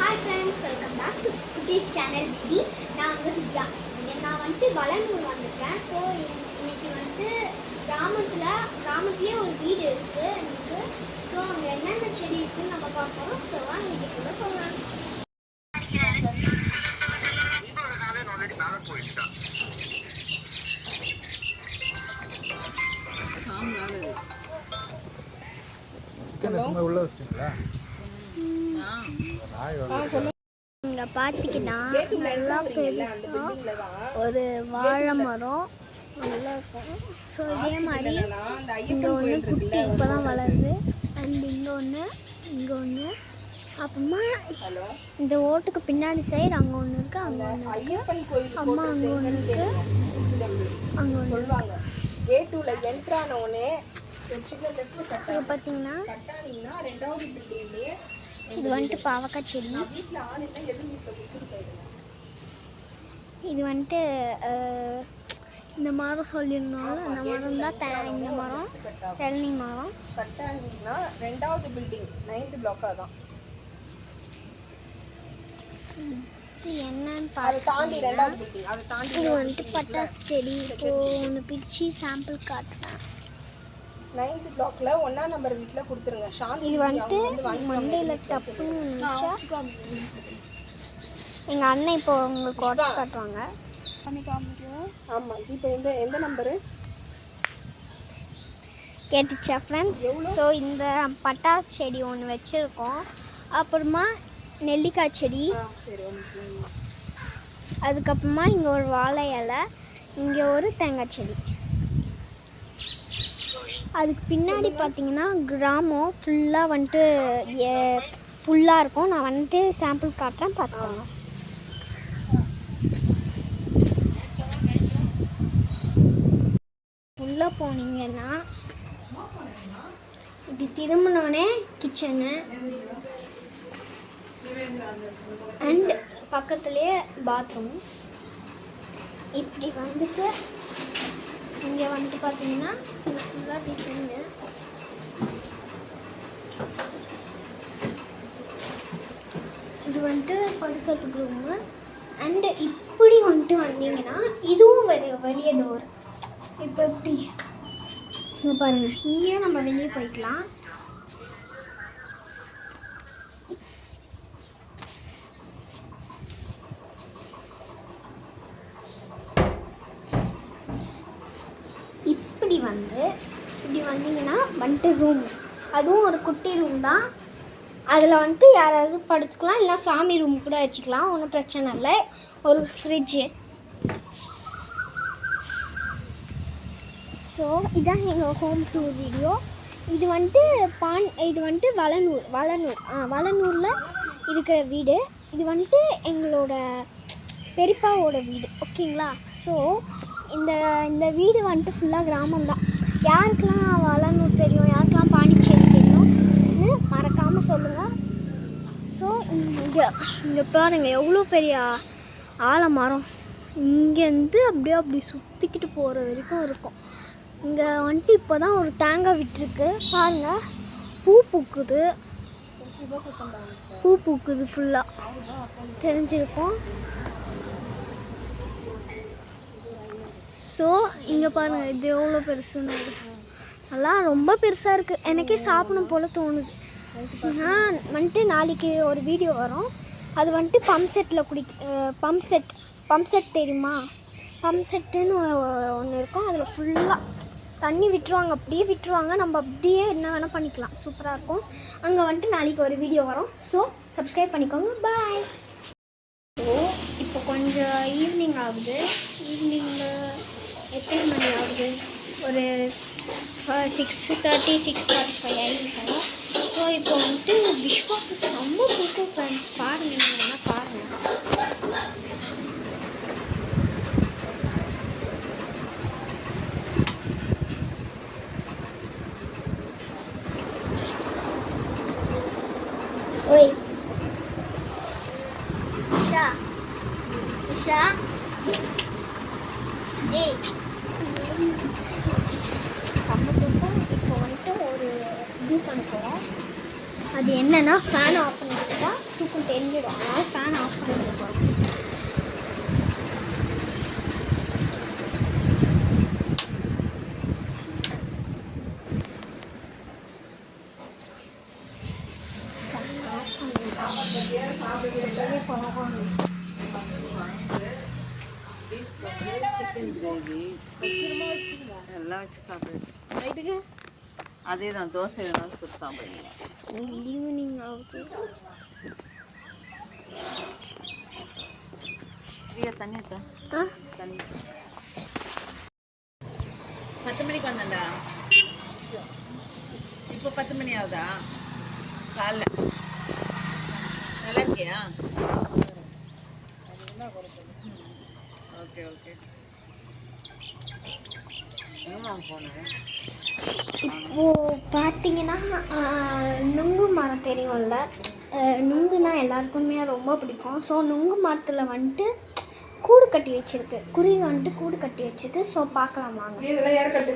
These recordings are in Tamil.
Hi friends, welcome back to Kutties channel baby. நான் வந்து திவ்யா. நான் வந்துட்டு வளனூர் வந்திருக்கேன். ஸோ இன்னைக்கு வந்துட்டு கிராமத்துலேயே ஒரு வீடு இருக்குது எனக்கு. ஸோ அங்கே என்னென்ன செடி இருக்குதுன்னு நம்ம பார்ப்போம். ஸோ இன்னைக்கு கூட போகலாம். இங்கே பார்த்தீங்கன்னா நல்லா ஒரு வாழை மரம் நல்லா இருக்கும். ஸோ இதே மாதிரி இங்கே ஒன்று குட்டி இப்போ தான் வளருது. அண்ட் இங்கே ஒன்று அப்புறமா இந்த ஓட்டுக்கு பின்னாடி சைடு அங்கே ஒன்று இருக்குது, அங்கே ஒன்று இருக்குது. அம்மா அங்கே ஒன்று இருக்குது, அங்கே ஒன்று சொல்லுவாங்க. இது பார்த்தீங்கன்னா இது வந்துட்டு பாவக்காய் செடி. இது வந்துட்டு இந்த மரம் சொல்லியிருந்தாலும் அந்த மரம் தான் இந்த மரம் இளநீ மரம். கட்டாணினா 2வது பில்டிங் 9th பிளாக்காக தான். என்னன்னு இது வந்துட்டு பட்டாசு செடி. இப்போ ஒன்று பிரித்து சாம்பிள் காட்டுறேன். 9th பிளாக்ல 1ஆம் நம்பர் வீட்டில் கொடுத்துருங்க. இது வந்துட்டு மண்டையில் டப்புன்னு இருந்துச்சா. எங்கள் அண்ணன் இப்போ உங்களுக்கு உடச்சு காட்டுவாங்க. ஆமாம், இப்போ எந்த நம்பரு கேட்டுச்சா ஃப்ரெண்ட்ஸ்? ஸோ இந்த பட்டாசு செடி ஒன்று வச்சுருக்கோம். அப்புறமா நெல்லிக்காய் செடி, அதுக்கப்புறமா இங்கே ஒரு வாழை இலை, இங்கே ஒரு தேங்காய் செடி. அதுக்கு பின்னாடி பார்த்தீங்கன்னா கிராமம் ஃபுல்லாக வந்துட்டு ஃபுல்லாக இருக்கும். நான் வந்துட்டு சாம்பிள் காட்டுறேன், பார்த்துக்கோங்க. உள்ளே போனீங்கன்னா இப்படி திரும்பினோடனே கிச்சனு அண்ட் பக்கத்துலேயே பாத்ரூம். இப்படி வந்துட்டு இங்கே வந்துட்டு பார்த்தீங்கன்னா இது ஃபுல்லாக டிசைனு. இது வந்துட்டு படுக்கிறதுக்கு ரூமு. அண்டு இப்படி வந்துட்டு வந்தீங்கன்னா இதுவும் வெளியே டோர். இப்போ எப்படி இங்கே பாருங்கள், இங்கேயும் நம்ம வெளியே போய்க்கலாம். இப்படி வந்தீங்கன்னா வந்துட்டு ரூம். அதுவும் ஒரு குட்டி ரூம் தான். அதில் வந்துட்டு யாராவது படுத்துக்கலாம், இல்லை சாமி ரூம் கூட வச்சுக்கலாம், ஒன்றும் பிரச்சனை இல்லை. ஒரு ஃப்ரிட்ஜு. ஸோ இதான் எங்கள் ஹோம் டூர் வீடியோ. இது வந்துட்டு வளனூரில் இருக்கிற வீடு. இது வந்துட்டு எங்களோட பெரியப்பாவோட வீடு, ஓகேங்களா? ஸோ இந்த வீடு வந்துட்டு ஃபுல்லாக கிராமம் தான். யாருக்கெல்லாம் வளனூர் தெரியும், யாருக்கெல்லாம் பாண்டிச்சேரி தெரியும்னு மறக்காமல் சொல்லுங்கள். ஸோ இங்கே பாருங்கள் எவ்வளோ பெரிய ஆலமரம். இங்கேருந்து அப்படி சுற்றிக்கிட்டு போகிற வரைக்கும் இருக்கும். இங்கே வந்துட்டு இப்போ தான் ஒரு தேங்காய் விட்டுருக்கு பாருங்கள். பூ பூக்குது ஃபுல்லாக தெரிஞ்சிருக்கும். ஸோ இங்கே பாருங்கள், இது எவ்வளோ பெருசுன்னு. நல்லா ரொம்ப பெருசாக இருக்குது. எனக்கே சாப்பிடணும் போல் தோணுது. நான் வந்துட்டு நாளைக்கு ஒரு வீடியோ வரும். அது வந்துட்டு பம்ப் செட் தெரியுமா? பம்ப் செட்டுன்னு ஒன்று இருக்கும். அதில் ஃபுல்லாக தண்ணி விட்டுருவாங்க, அப்படியே விட்டுருவாங்க. நம்ம அப்படியே என்ன வேணால் பண்ணிக்கலாம், சூப்பராக இருக்கும். அங்கே வந்துட்டு நாளைக்கு ஒரு வீடியோ வரும். ஸோ சப்ஸ்கிரைப் பண்ணிக்கோங்க. பாய். ஸோ இப்போ கொஞ்சம் ஈவினிங் ஆகுது. ஈவினிங்கில் எத்தனை மணி ஆகுது? ஒரு 6:30 6:45 ஆகிருக்கோம். ஸோ இப்போ வந்துட்டு விஸ்வாக்கு ரொம்ப பிடிக்கும் ஃப்ரெண்ட்ஸ். பாருங்கள், நீங்கள் வேணால் பாருங்கள். ஓய் இஷா ஏய் சம்மத்துக்கும் இப்போ வந்துட்டு ஒரு இது பண்ண போகிறோம். அது என்னன்னா ஃபேன் ஆஃப் பண்ணிட்டு வச்சுட்டா தூக்கம் தெரிஞ்சிடும். அதனால் ஃபேன் ஆஃப் பண்ணிட்டு போகிறோம். சிக்கன் கிரேவி எல்லாம் வச்சு சாப்பிடுச்சு. நைட்டுக்கு அதே தான், தோசை எதுனாலும் சுட்டு சாப்பிடுங்க. ஈவினிங் ஆகுது. ஃப்ரீயா தண்ணி தான் ஆ தண்ணி 10 மணிக்கு வந்தேன்டா. இப்போ 10 மணி ஆகுதா காலைல? நல்லா இருக்கியா? Okay okay. எங்கம்மா போனேன்? இப்போது பார்த்தீங்கன்னா நுங்கு மரம் தெரியும்ல, நுங்குனா எல்லாருக்குமே ரொம்ப பிடிக்கும். ஸோ நுங்கு மரத்தில் வந்துட்டு கூடு கட்டி வச்சுருக்கு, குருவி வந்துட்டு கூடு கட்டி வச்சுருக்கு. ஸோ பார்க்கலாம் வாங்க. இதெல்லாம் யார் கட்டு?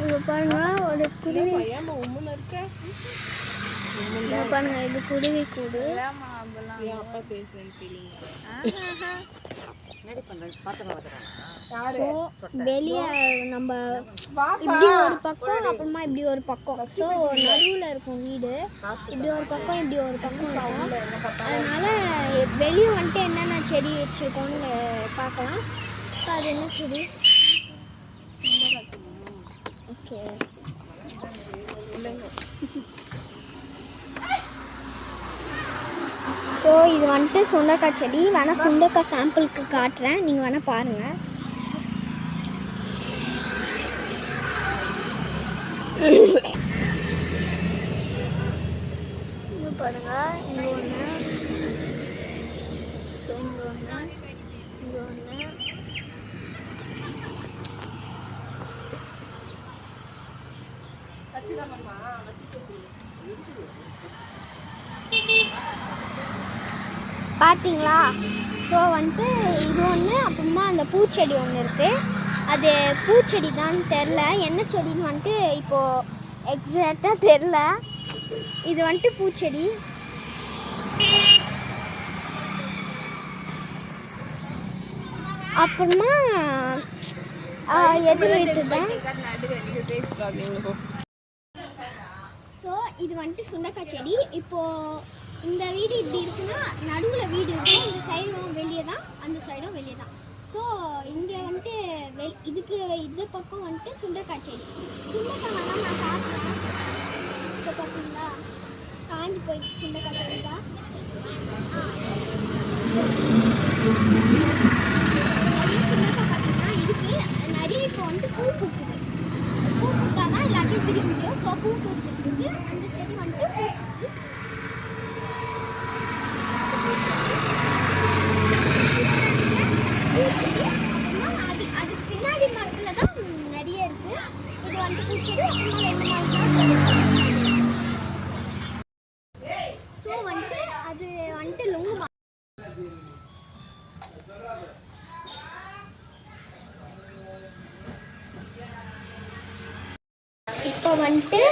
இது பாருங்க, ஒரு குருவி. ஏமா உம்முன்னு இருக்க? இது பாருங்க, இது குருவி கூடு. என் அப்பா பேசுறேன்னு ஃபீலிங். என்னடி பண்ணுறேன்? பாத்திரம் வாத்துறானா? ஸோ வெளியே நம்ம இப்படி ஒரு பக்கம், அப்புறமா இப்படி ஒரு பக்கம். ஸோ நடுவில் இருக்கும் வீடு. இப்படி ஒரு பக்கம், இப்படி ஒரு பக்கம் இருக்கும். அதனால வெளியே வந்துட்டு என்னென்ன செடி வச்சுருக்கோன்னு பார்க்கலாம். ஸோ அது என்ன செடி? ஓகே, ஸோ இது வந்துட்டு சுண்டக்காய் செடி. வேணால் சுண்டக்காய் சாம்பிளுக்கு காட்டுறேன், நீங்கள் வேணால் பாருங்கள். இது பாருங்கள், இங்கே ஒன்று, ஸோ இங்கே ஒன்று, இங்கே ஒன்று. பார்த்தீங்களா? ஸோ வந்துட்டு இது ஒன்று, அப்புறமா அந்த பூச்செடி ஒன்று இருக்குது. அது பூச்செடி தான் தெரில, என்ன செடின்னு வந்துட்டு இப்போது எக்ஸாக்டாக தெரில. இது வந்துட்டு பூச்செடி. அப்புறமா எது இருக்குதான். ஸோ இது வந்துட்டு சுண்டக்காய் செடி. இப்போது இந்த வீடு இப்படி இருக்குன்னா நடுவில் வீடு இருக்கும். இந்த சைடும் வெளியே தான், அந்த சைடும் வெளியே தான். ஸோ இங்கே வந்துட்டு இதுக்கு இந்த பக்கம் வந்துட்டு சுண்டக்காய் செடி. சுண்டக்காய் வேணால் நான் காட்டுறேன். இப்போ பார்த்தீங்களா, காஞ்சி போயிடுச்சு சுண்டக்காய் செடி தான். நிறைய சுண்டக்காய் பார்த்தீங்கன்னா இதுக்கு நிறைய இப்போ வந்துட்டு பூ பூக்குது. பூ பூத்தாதான் எல்லாத்தையும் பிரிய முடியும். ஸோ பூ பூத்துருக்கு, அந்த செடி வந்துட்டு பூத்துருக்கு. பூச்செடி அப்புறமா அதுக்கு பின்னாடி மரத்தில் தான் நிறைய இருக்குது. இது வந்துட்டு பூச்செடி. அப்புறமா ரெண்டு மரம். ஸோ வந்துட்டு அது வந்துட்டு லுங்கு மரம். இப்போ வந்துட்டு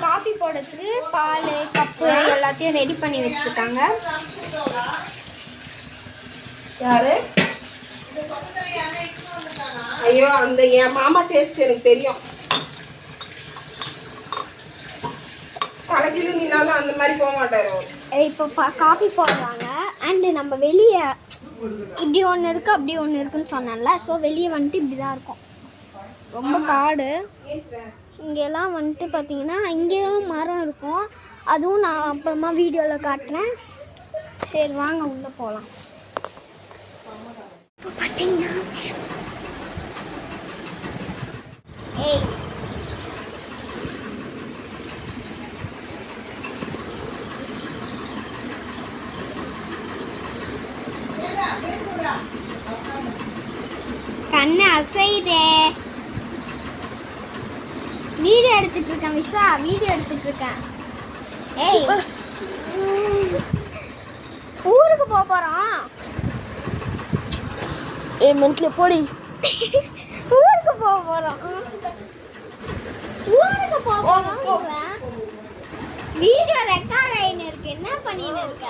காஃபி போடுறதுக்கு பால், கப்பு எல்லாத்தையும் ரெடி பண்ணி வச்சுருக்காங்க. யாரு? ஐயோ, அந்த என் மாமா டேஸ்ட் எனக்கு தெரியும். கலக்கில நின்னாலும் அந்த மாதிரி போக மாட்டாரு. இப்போ காஃபி போடுறாங்க. அண்டு நம்ம வெளியே இப்படி ஒன்று இருக்குது, அப்படி ஒன்று இருக்குன்னு சொன்னேன்ல. ஸோ வெளியே வந்துட்டு இப்படி தான் இருக்கும், ரொம்ப காடு. இங்கெல்லாம் வந்துட்டு பார்த்தீங்கன்னா இங்கேயும் மரம் இருக்கும். அதுவும் நான் அப்புறமா வீடியோவில் காட்டுறேன். சரி வாங்க உள்ளே போகலாம். இப்போ பார்த்தீங்கன்னா ஏய் கண்ணு அசைதே. வீடியோ எடுத்துட்டு இருக்கேன் விஸ்வா, வீடியோ எடுத்துட்டு இருக்கேன். ஏய் ஊருக்கு போறோம். மென்ட்ல போடி. ஊருக்கு போக போறோம். ஊருக்கு போக போறோம். வீடியோ ரெக்கார்ட் ஆயின்னு இருக்கு. என்ன பண்ணின்னு இருக்க?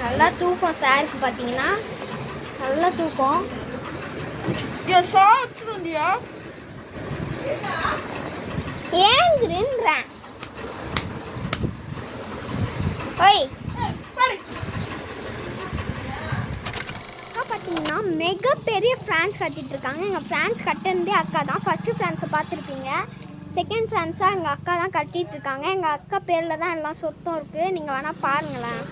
நல்லா தூக்கம் சாருக்கு பார்த்தீங்கன்னா நல்லா தூக்கம். ஏங்குறேன்றேன். ஓய் பார்த்தீங்கன்னா மிகப்பெரிய ஃப்ரான்ஸ் கட்டிட்டு இருக்காங்க. எங்கள் ஃப்ரான்ஸ் கட்டினதே அக்கா தான். ஃபஸ்ட்டு ஃப்ரான்ஸை பார்த்துருப்பீங்க. செகண்ட் ஃப்ரான்ஸாக எங்கள் அக்கா தான் கட்டிகிட்டு இருக்காங்க. எங்கள் அக்கா பேரில் தான் எல்லாம் சொத்தம் இருக்குது. நீங்கள் வேணால் பாருங்களேன்.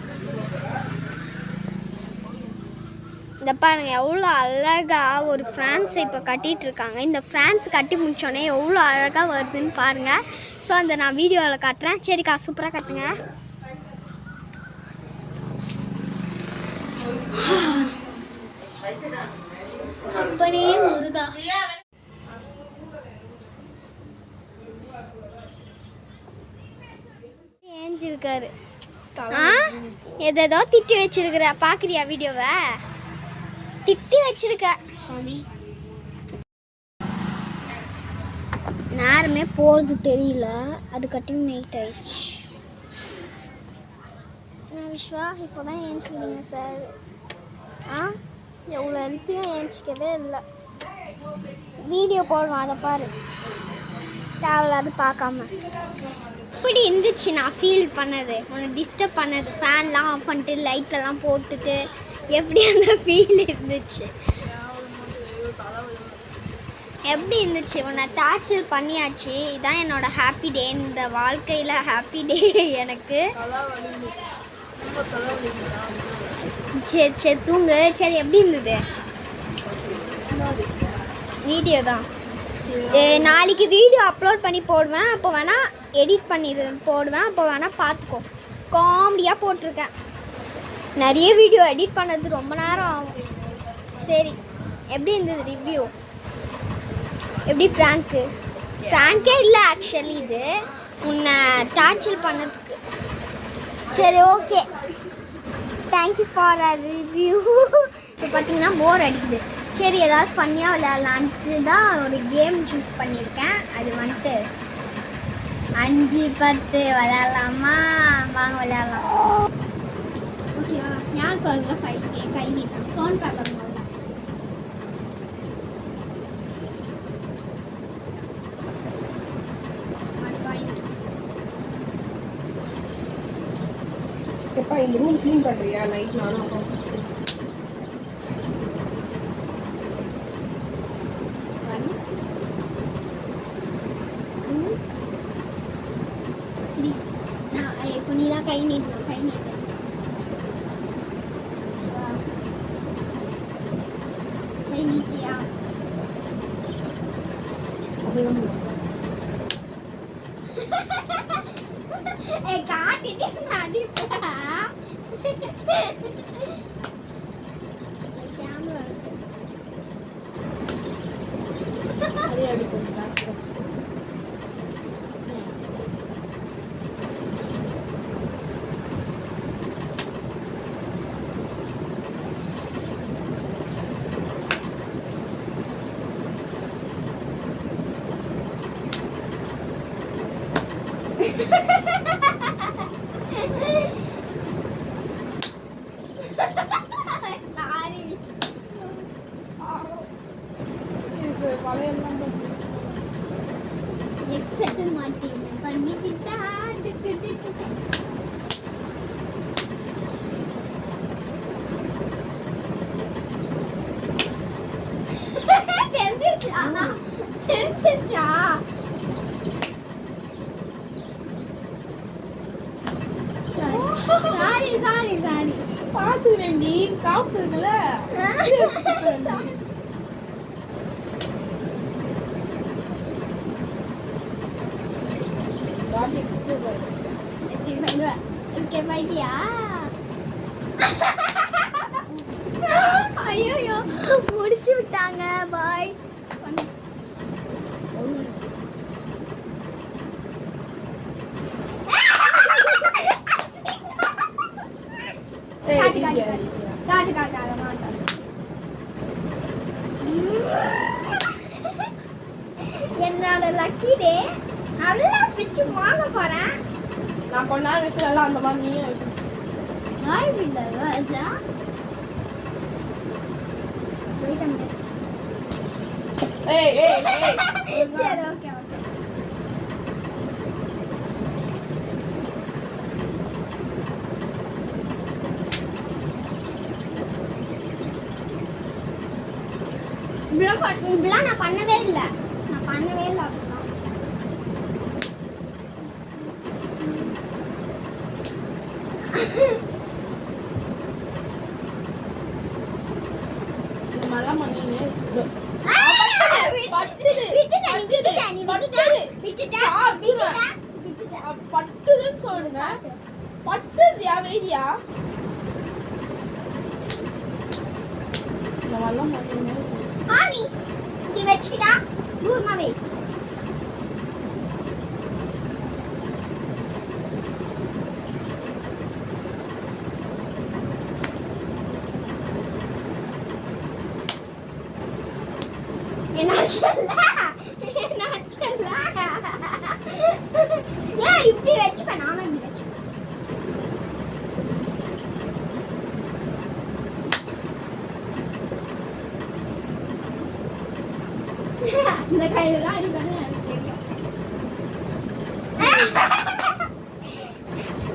இந்த பாருங்கள் எவ்வளோ அழகாக ஒரு ஃப்ரான்ஸை இப்போ கட்டிகிட்டு இருக்காங்க. இந்த ஃப்ரான்ஸ் கட்டி முடிச்சோடனே எவ்வளோ அழகாக வருதுன்னு பாருங்கள். ஸோ அந்த நான் வீடியோவில் காட்டுறேன். சரிக்கா, சூப்பராக கட்டுங்க. அப்படியே முருகா ஏஞ்சிருக்காரு. எதோ திட்டி வச்சிருக்கிற. பாக்குறியா வீடியோவை? திட்டி வச்சிருக்க. நேரமே போறது தெரியல. அது கட்டிங் நைட் ஆயிடுச்சு. விஸ்வா இப்போதான் ஏஞ்சிக்கிறீங்க சார். எவ்வளோ எழுப்பியும் ஏஞ்சிக்கவே இல்லை. வீடியோ போடுவோம், அதை பாரு. தேவையில்லாது பார்க்காம. இப்படி இருந்துச்சு நான் ஃபீல் பண்ணது, உன்னை டிஸ்டர்ப் பண்ணது. ஃபேன்லாம் ஆஃப் பண்ணிட்டு லைட்டெல்லாம் போட்டுட்டு எப்படி அந்த ஃபீல் இருந்துச்சு? எப்படி இருந்துச்சு? உன்னை டார்ச்சர் பண்ணியாச்சு. இதான் என்னோட ஹாப்பி டே. இந்த வாழ்க்கையில் ஹாப்பி டே எனக்கு. சரி சரி தூங்கு. சரி எப்படி இருந்தது? வீடியோ தான். நாளைக்கு வீடியோ அப்லோட் பண்ணி போடுவேன். அப்போ வேணால் எடிட் பண்ணி போடுவேன். அப்போ வேணால் பார்த்துக்கோ. காமெடியாக போட்டிருக்கேன். நிறைய வீடியோ எடிட் பண்ணது ரொம்ப நேரம் ஆகும். சரி எப்படி இருந்தது ரிவ்யூ? எப்படி ப்ராங்க்கு? ப்ராங்கே இல்லை ஆக்சுவலி, இது உன்னை டார்ச்சர் பண்ணதுக்கு. சரி okay, thank you for a review. இப்போ பார்த்தீங்கன்னா போர் அடிக்குது. சரி ஏதாவது ஃபன்னியாக விளையாடலான்ட்டு தான் ஒரு கேம் சூஸ் பண்ணியிருக்கேன். அது வந்துட்டு 5 10 விளையாடலாமா? வாங்க விளையாடலாம். ஓகேவா? யார் பாருங்க 5K கை நீட்டும். சவுண்ட் பேப்பர் முதல்ல. எப்பா இந்த ரூம் க்ளீன் பண்ணுறியா? நைட் நானும் அப்பா இப்போ நீ தான் கை நீட்டணும். கை நீட்டு. கை நீட்டியா? காட்டிட்டே அடிப்பா. கேமரா எக்ஸெட் மாட்டேன் பண்ணிக்கிட்டா. தெரிஞ்சிருச்சா? Sorry sorry sorry. பார்த்துக்கிறேன். நீ காசு இருக்குல்ல. ஐயோ முடிச்சு விட்டாங்க. பாய். காட்டு காட்டு காட்டு வைக்கிதே நல்லா பிச்சு வாங்க போறேன். நான் கொஞ்ச நேரம் வைக்கிறேன்ல அந்த மாதிரி நீயும் வைக்கணும். நாய் பிள்ளை ராஜா. வெயிட் பண்ணு. ஏய் ஏய் ஏய் சரி ஓகே ஓகே. இப்படிலாம் நான் பண்ணவே இல்லை. அப்படிலாம். இந்த மாதிரிலாம் பண்ணீங்க பட்டுதுன்னு சொல்லுங்க. பட்டுதியா வெய்தியா இந்த மாதிரிலாம் பண்ணீங்க. ஆனி இப்படி வச்சுக்கிட்டா தூரமா வை. ஏன் இப்படி வச்சுப்பேன்? நானும் இப்படி வச்சுப்பேன். இந்த கையில தான் அடிக்கணும்.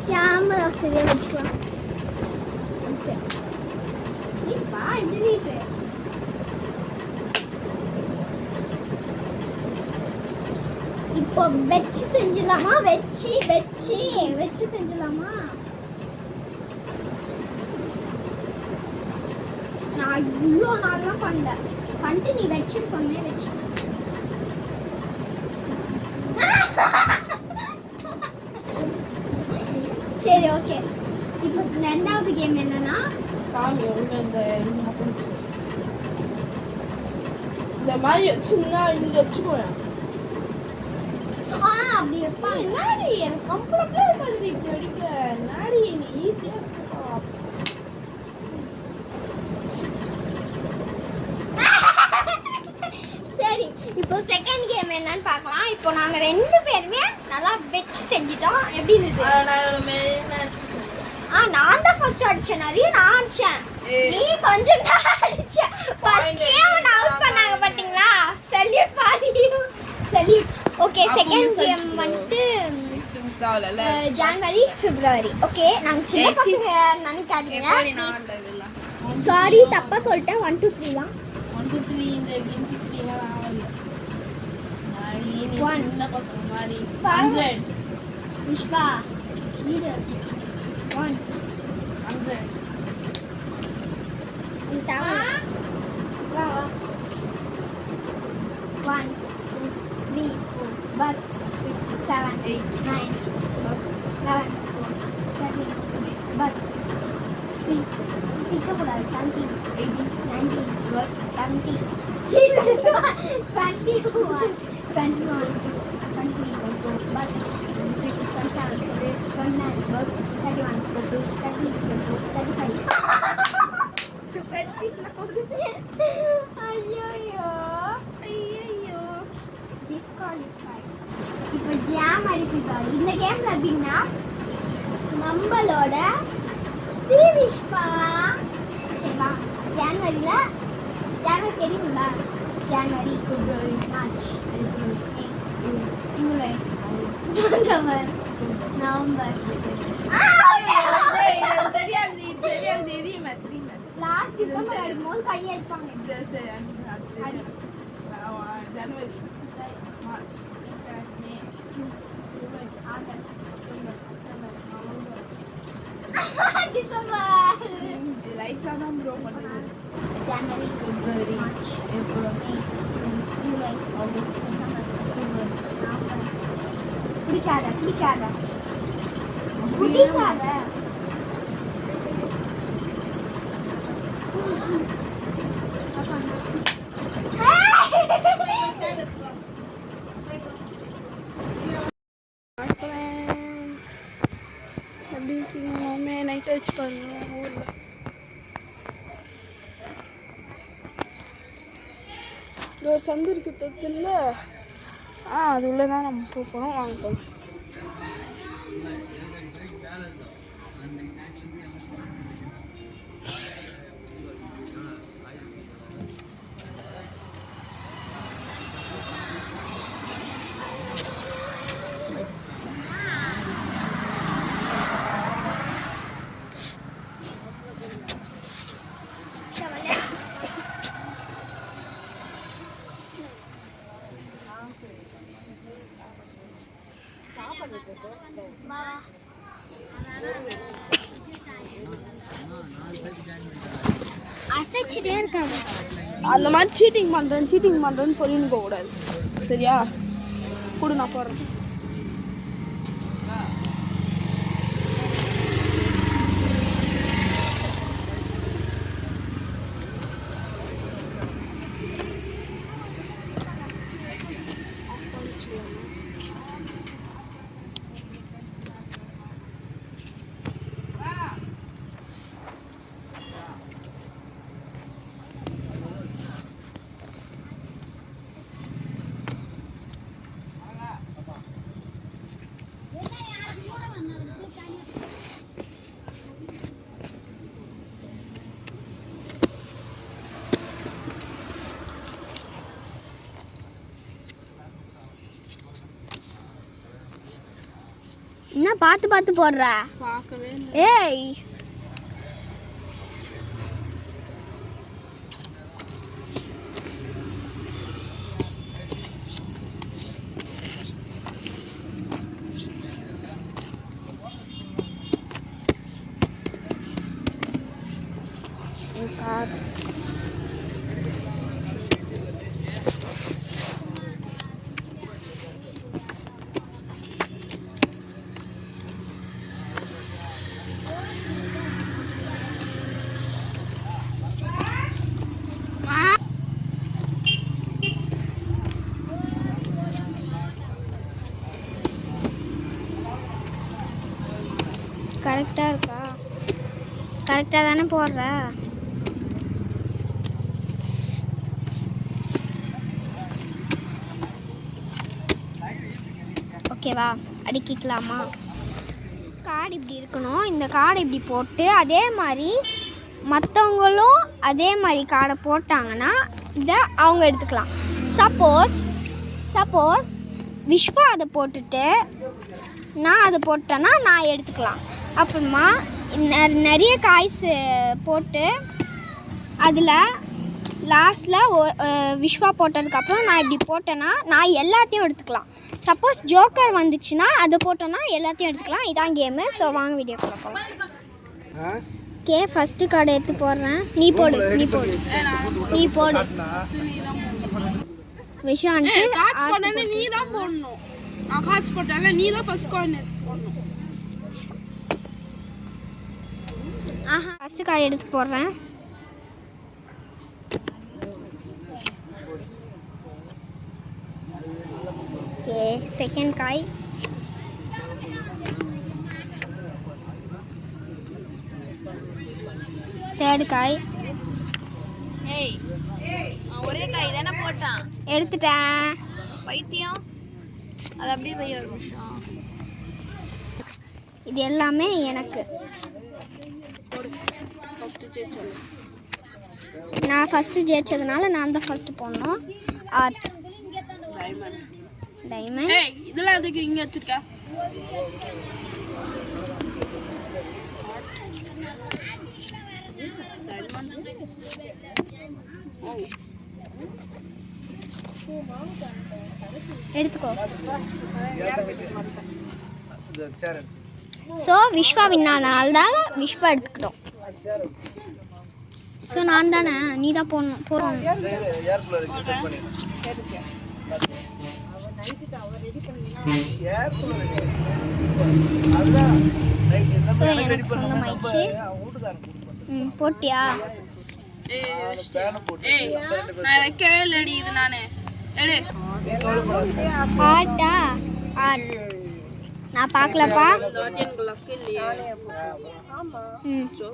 கேமரா சரியா வச்சுக்கலாம். இப்பா இப்படி நீட்டு. இப்போ வெச்சு செஞ்சிடலாமா? வெச்சு செஞ்சிடலாமா? நான் இவ்வளோ நாள்லாம் பண்ணல. பண்ணிட்டு நீ வச்சு சொன்னேன் வச்சு. சரி ஓகே. இப்போ ரெண்டாவது கேம் என்னன்னா சாமி இந்த மாதிரி வச்சுன்னா இங்க வச்சுக்கோங்க. அப்படி வைப்பா. நாடி எனக்கு கம்ஃபர்டபுளா இருக்காது இப்படி அடிக்க. நாடி நீ ஈஸியா சரி இப்போ செகண்ட் கேம் என்னன்னு பார்க்கலாம். இப்போ நாங்க ரெண்டு பேருமே நல்லா வெச்சு செஞ்சிட்டோம். எப்படி இருந்துச்சு? நான் தான் ஃபர்ஸ்ட் அடிச்சேன். நிறைய நான் அடிச்சேன். நீ கொஞ்சம் தான் அடிச்ச. ஃபர்ஸ்ட் கேம் அவுட் பண்ணாங்க பாத்தீங்களா? சல்யூட் பாதி. சல்யூட். ஓகே செகண்ட் கேம் வந்து ஜனவரி பிப்ரவரி. ஓகே நாங்க சின்ன பசங்க நினைக்காதீங்க. சாரி தப்பா சொல்லிட்டேன். 1 2 3 தான். 1 2 3 இந்த கேம் 3 லாம் ஆவல. நாடி நீ சின்ன பசங்க மாதிரி 100 விஷ்வா இது 1 100 இது தாவா. வா 1 2 3 4 bus 6 7 8 9 bus 11 13 bus 3 டிக்க கூடாது 17 18 19 bus 20 21 21 22 23 bus 26 27 29 bus 31 32 33 35. ஐயோ டிஸ்குவாலிஃபை. இப்போ ஜாம் அடிப்பிப்பாரு. இந்த கேம்ல எப்படின்னா நம்மளோட ஸ்ரீவிஷ்பா சரிவா ஜனவரி தெரியுங்களா? ஜனவரி பிப்ரவரி March April May July September November last December அடிக்கும்போது கையை எடுப்பாங்க. ஜனவரி March May June July August September October November December லைட்டாக தான் ப்ரோ பண்ணுறது. ஜனவரி பிப்ரவரி March April May July August September October November. பிடிக்காத எப்படி இருக்கீங்க மாமே? நைட் வச்சு பாருங்க ஊரில். ஒரு சந்து இருக்கு தத்துல அது உள்ளே தான் நம்ம போகிறோம். வாங்க போகலாம். அசைச்சிட்டே இருக்காங்க. அந்த மாதிரி சீட்டிங் பண்ணுறேன்னு சொல்லின்னு போகக்கூடாது. சரியா? கொடு, நான் போடுறேன். என்ன பார்த்து பார்த்து போடுற? பார்க்கவே இல்லை. ஏய், cards. கரெக்டாக இருக்கா? கரெக்டாக தானே போடுற? ஓகேவா? அடிக்கிக்கலாமா? கார்டு இப்படி இருக்கணும். இந்த கார்டு இப்படி போட்டு அதே மாதிரி மற்றவங்களும் அதே மாதிரி கார்டை போட்டாங்கன்னா இதை அவங்க எடுத்துக்கலாம். சப்போஸ் விஸ்வா அதை போட்டுட்டு நான் அதை போட்டேன்னா நான் எடுத்துக்கலாம். அப்புறமா நிறைய காய்ஸ் போட்டு அதில் லாஸ்ட்டில் விஸ்வா போட்டதுக்கப்புறம் நான் இப்படி போட்டேன்னா நான் எல்லாத்தையும் எடுத்துக்கலாம். சப்போஸ் ஜோக்கர் வந்துச்சுன்னா அதை போட்டோன்னா எல்லாத்தையும் எடுத்துக்கலாம். இதான் கேமு. ஸோ வாங்க வீடியோ போகலாம். ஓகே, ஃபஸ்ட்டு கார்டு எடுத்து போடுறேன். நீ போடு. விஷான்ட்டு கார்ட்ஸ் போட்டேன்னு நீ தான் போடணும். நான் கார்ட்ஸ் போட்டேன்ல, நீ தான் ஃபர்ஸ்ட் கார்டு போடணும். ஃபஸ்ட்டு காய் எடுத்து போடுறேன். ஓகே, செகண்ட் காய். தேர்ட் காய். ஒரே காய் தானே போட்டான். எடுத்துட்டேன். பைத்தியம், அது அப்படியே போய் ஒரு நிமிஷம். இது எல்லாமே எனக்கு. நான் ஃபஸ்ட்டு ஜெயிச்சதுனால நான் தான் ஃபஸ்ட்டு போடணும். Art, diamond. இதெல்லாம் எதுக்கு இங்கே வச்சிருக்க? எடுத்துக்கோ. ஸோ விஸ்வா வின்னாதனால தான் விஸ்வா எடுத்துக்கிட்டோம். ஸோ நான் தானே, நீ தான் போடணும். ஸோ எனக்கு சொந்தமாயிடுச்சு. போட்டியா? நான் வைக்கவே இல்லடி. இது நானே எடு. ஆர்ட்டா? ஆர்ட் நான் பார்க்கலப்பா.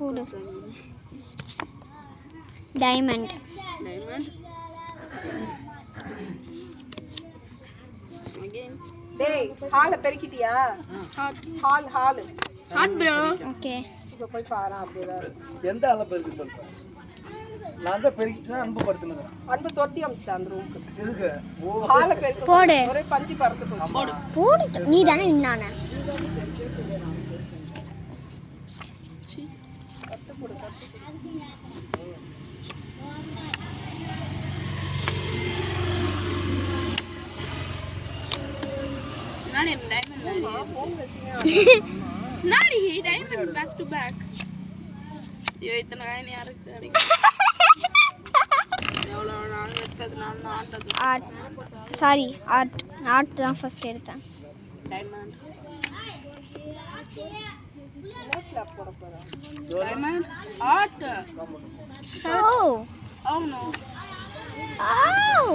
போடு. டைமண்ட். டேய் ஹாலை பெருக்கிட்டியா? Hall hot bro. ஓகே இப்போ போய் பாரு அப்படியே. எந்த அளவு இருக்கு சொல்றேன். நான் தான் பெருக்கிட்டு அன்பு படுத்துனுக்கிறேன். அன்பு தொட்டி அமிச்சிட்டா அந்த ரூமுக்கு. எதுக்கு? ஓ ஹாலை பெருக்க போடு ஒரே பஞ்சு பறந்து போச்சு. போடு நீ தானே இன்னானே நானே டைமண்ட் நானே டைமண்ட் பேக் டு பேக். ஐயோ இத்தனை காயின் யாருக்கு எவ்வளோ நாள் வைப்பது நான் ஆட்டது. ஆர்ட் சாரி ஆர்ட் தான் ஃபர்ஸ்ட் எடுத்தேன். Diamond diamond art. ஓ అవును ஆவ்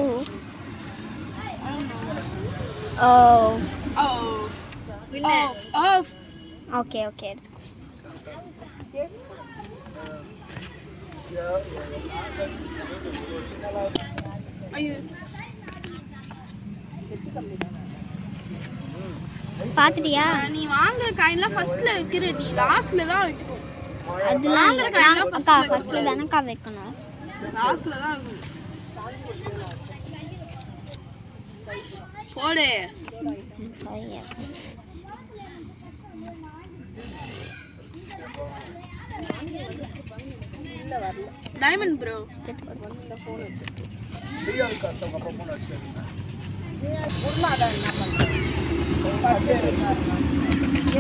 అవును ஓ ஆஃப். ஓகே ஓகே எடுத்துக்கோ. ஐயோ பாத்துட்டியா? நீ வாங்குற காயின்லாம் ஃபர்ஸ்ட்ல வைக்கிற, நீ லாஸ்ட்ல தான் வைக்கணும். அதெல்லாம் அக்கா ஃபர்ஸ்ட்ல தானக்கா வைக்கணும். லாஸ்ட்ல தான் வைக்கணும். போடு. சரியா டைமண்ட் ப்ரோ. பிரியாணி காசு அப்புறம் போன் அடிச்சு. உருளாதான் என்ன பண்றது?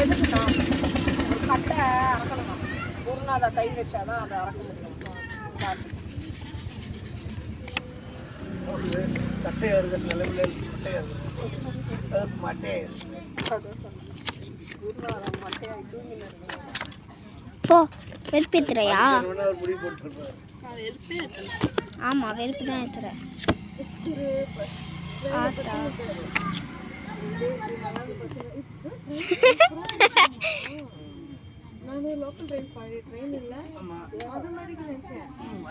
எதுக்குண்ணா? ஒரு கட்டை அறக்கணும். உருளாத கை வச்சாதான் அதை அறக்க முடியும். கட்டையா இருக்கு நிலவில கட்டையா இருக்கு. மட்டையா உருளாதான் மட்டையாகி தூங்கினு இருக்கு. போ வெறுப்பேத்துறையா? ஒரு முடிவு போட்டுருப்பாரு. நான் வெறுப்பே ஏத்தல. ஆமா வெறுப்பு தான் ஏத்துற. ஆட்டா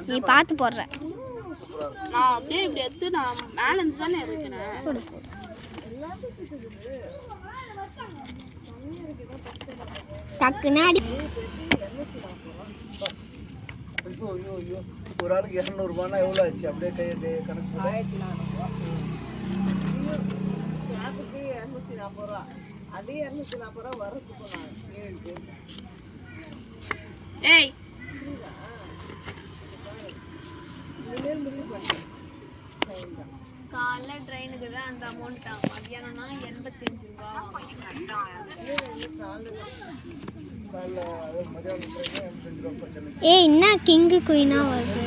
நீ பார்த்து போடுற. நான் அப்படியே இப்படி எடுத்து நான் மேல இருந்து தானே இருக்கிறேன். போடு போடு. டக்குன்னு அடி. ஐயோ ஐயோ ஐயோ ஒரு ஆளுக்கு 200 ரூபாய்னா எவ்வளோ ஆச்சு? அப்படியே கை கணக்கு போட. 240 ரூபா. அதே 240 ரூபா வரதுக்கு ஏய் காலைல ட்ரெயினுக்கு தான் அந்த அமௌண்ட் தான். மத்தியானம்னா 85 ரூபா. ஏய் என்ன கிங்கு குயினா வருது?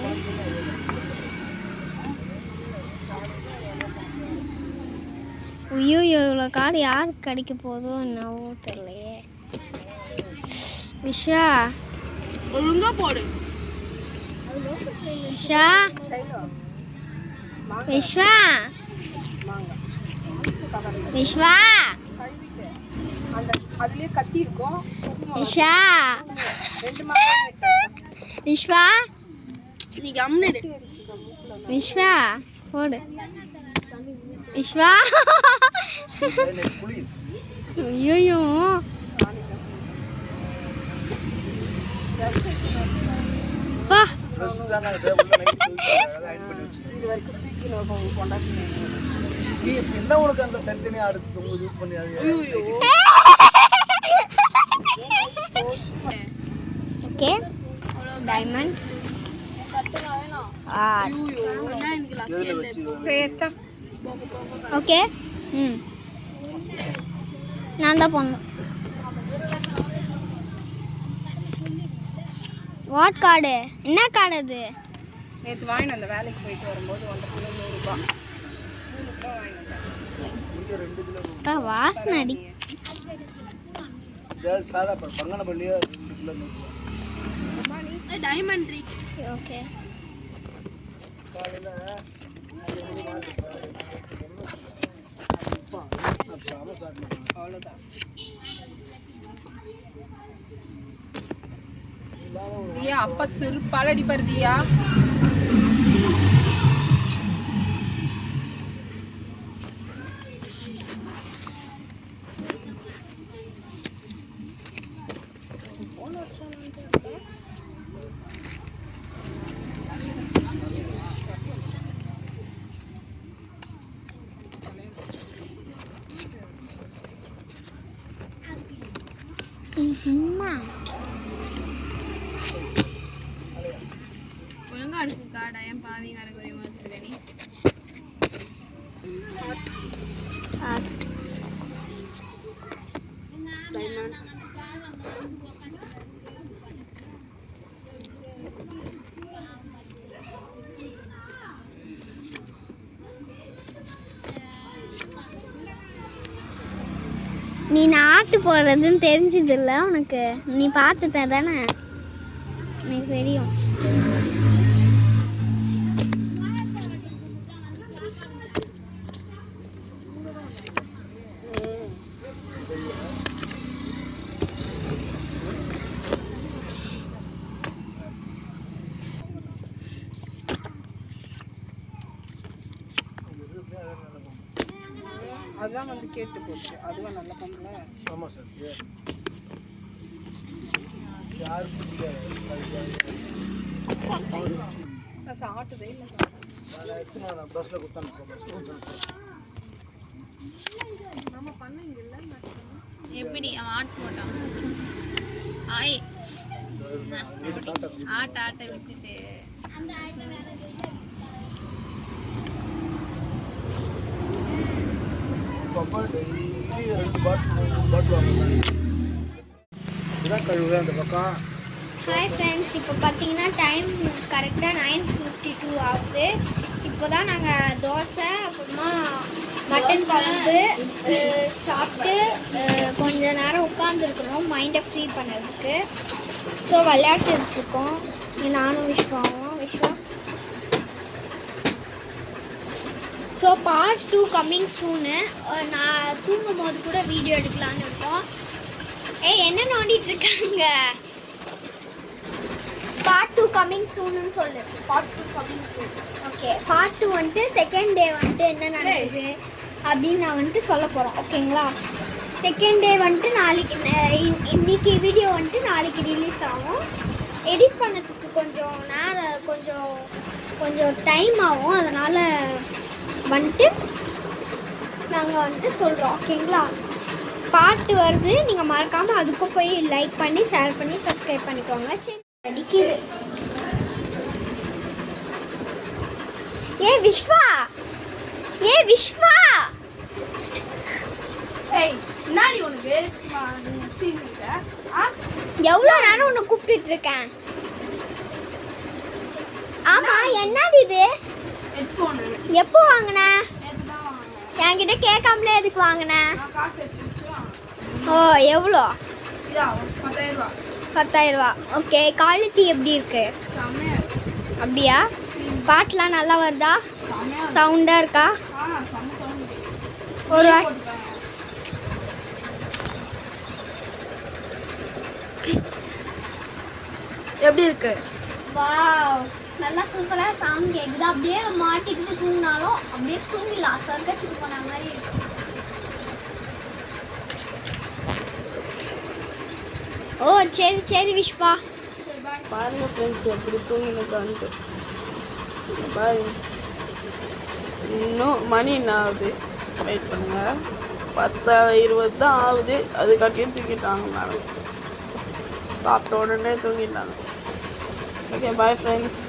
ஐயோ இவ்வளோ கார்டு யாருக்கு கிடைக்க போதோ என்னவோ தெரியலையே. விஷா ஒழுங்கா போடு. விஷா விஸ்வா விஸ்வா அந்த அதுலயே கத்தி இருக்கும். விஷா 2 மாதம் விஸ்வா நீ கம்னு இரு. விஸ்வா போடு. விஸ்வா புளி ஐயோ பா ட்ரெஸ் தான் நான் உள்ள நைட் அயன் பண்ணி வச்சிருக்கேன். இது வரைக்கும் தூக்கி நோக்கம் கொண்டாடி. நீ என்ன உனக்கு அந்த தனித்தனியா அடுத்து யூஸ் பண்ணி அது ஓகே டைமண்ட் ஆர்ட் என்ன எனக்கு லாஸ்ட் எதுல வச்சு சேர்த்தா ஓகே ம் நான் தான் போடணும். What card? என்ன கார்டு அது? நேற்று வாங்கினேன். அந்த வேலைக்கு போயிட்டு வரும்போது 1 கிலோ 100 ரூபா. 3 கிலோ வாங்கினேன். 2 கிலோ அக்கா வாசனை அடி. சாதா பங்கன பள்ளியா 2 கிலோ டைமண்ட் ரீ. ஓகே காலையில அவ்வளோதான். தியா அப்பா செருப்பால் அடிப்பார் தியா. காடாயம் பாதி கரகுரியமாக வச்சுருக்கேன் நீ நீ நாட்டு போடுறதுன்னு தெரிஞ்சதில்ல உனக்கு? நீ பார்த்துட்ட தானே? எனக்கு தெரியும். அதுதான் வந்து கேட்டு போச்சு. அதுவும் நல்ல பண்ணல. ஆமாம் சார். யாருக்கும் நான் சாப்பிட்டதே இல்லை. நான் எடுத்து நான் பஸ்ஸில் கொடுத்தாను. நம்ம பண்ண இங்கே இல்லை. எப்படி அவன் ஆட்டு போட்டான்? ஆய் ஆட்டை விட்டுட்டு அப்பா டெய்லி 2 பாட்டில் வாங்குவேன். இதுதான் கழுவு அந்த பக்கம். ஹாய் ஃப்ரெண்ட்ஸ், இப்போ பார்த்தீங்கன்னா டைம் கரெக்டாக 9:52 ஆகுது. இப்போ தான் நாங்கள் தோசை அப்புறமா மட்டன் குழம்பு சாப்பிட்டு கொஞ்ச நேரம் உட்காந்துருக்குறோம் மைண்டை ஃப்ரீ பண்ணுறதுக்கு. ஸோ விளையாட்டுருக்கோம் நானும் விஸ்வா. So part 2 coming சூனு. நான் தூங்கும் போது கூட வீடியோ எடுக்கலான்னு இருக்கோம். என்ன நோண்டிட்டு இருக்காங்க? பார்ட் 2 கம்மிங் சூன்னு சொல்லு. Part 2 coming soon. Okay, part 2 வந்துட்டு செகண்ட் டே வந்துட்டு என்ன நடக்குது அப்படின்னு நான் வந்துட்டு சொல்ல போகிறோம். ஓகேங்களா? செகண்ட் டே வந்துட்டு நாளைக்கு இன்னைக்கு வீடியோ வந்துட்டு நாளைக்கு ரிலீஸ் ஆகும். எடிட் பண்ணதுக்கு கொஞ்சம் நேரம் கொஞ்சம் டைம் ஆகும். அதனால் வந்துட்டு நாங்கள் வந்துட்டு சொல்கிறோம். ஓகேங்களா? பாட்டு வருது, நீங்கள் மறக்காமல் அதுக்கும் போய் லைக் பண்ணி ஷேர் பண்ணி சப்ஸ்கிரைப் பண்ணிக்கோங்க. சரி, அடிக்குது. விஸ்வா என்னடி உனக்கு எவ்வளோ நேரம் உன்னை கூப்பிட்டுட்டு இருக்கேன். ஆமாம், என்னது இது? ஹெட்ஃபோனு எப்போ வாங்கின? நேற்று தான் வாங்கினேன். என்கிட்ட கேட்காமலே எதுக்கு வாங்கின? நான் காசு எடுத்து வச்சு வாங்கினேன். ஓ, எவ்வளோ? இதா 10,000 ரூபா. 10,000 ரூபா. ஓகே, குவாலிட்டி எப்படி இருக்கு? செம்மையா இருக்கு. அப்படியா? பாட்டெலாம் நல்லா வருதா? செம்மையா இருக்கு. சவுண்டாக இருக்கா? செம்ம சவுண்ட். ஒரு எப்படி இருக்கு? வாவ், நல்லா சூப்பராக சவுண்ட் கேட்குது. அப்படியே மாட்டிக்கிட்டு தூங்கினாலும் அப்படியே தூங்கிடலாம். சொர்க்கத்துக்கு போன மாதிரி இருக்கு. ஓ, சரி விஸ்வா. பாருங்க ஃப்ரெண்ட்ஸ் எப்படி தூங்கினதான்ட்டு. பாருங்க, இன்னும் மணி என்ன ஆகுது? வெயிட் பண்ணுங்க. 10:20 தான் ஆகுது. அதுக்காட்டியும் தூங்கிட்டாங்க. மேடம் சாப்பிட்ட உடனே தூங்கிட்டாங்க. Okay, bye friends.